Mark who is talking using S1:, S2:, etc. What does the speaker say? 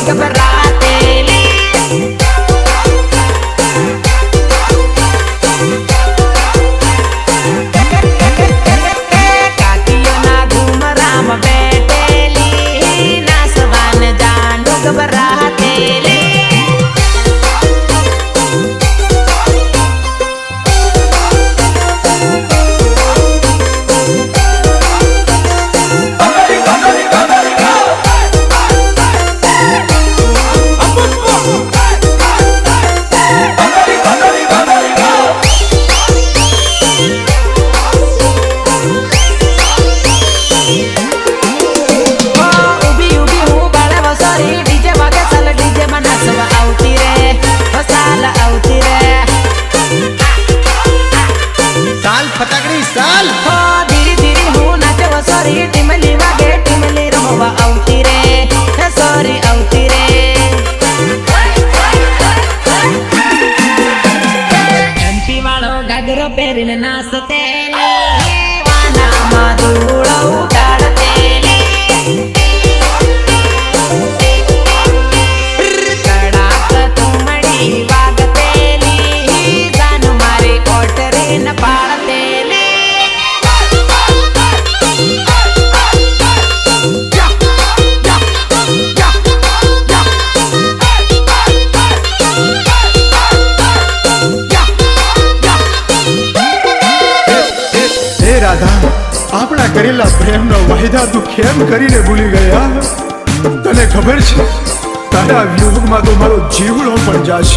S1: घबरातेली काकियों ना घूमराम बैठेली नासवान जानो घबरातेली
S2: फटाकड़ी साल
S1: हो धीरे धीरे हूँ नाचव सॉरी टिमली वागे टिमली रमवा आवती रे सॉरी आवती रे एमपी वालो घाघरो પહેરીને નાચતેલી વાનામાં ધૂળો ઉડાડતેલી કડાક તુમડી વાગતેલી જાન મારી ઓટરે ન પાડતેલી
S2: રાધા આપણા કરેલા પ્રેમનો વાયદા તું કેમ કરીને ભૂલી ગયા? તને ખબર છે તારા વિયોગમાં તો મારો જીવડો પણ જાશે.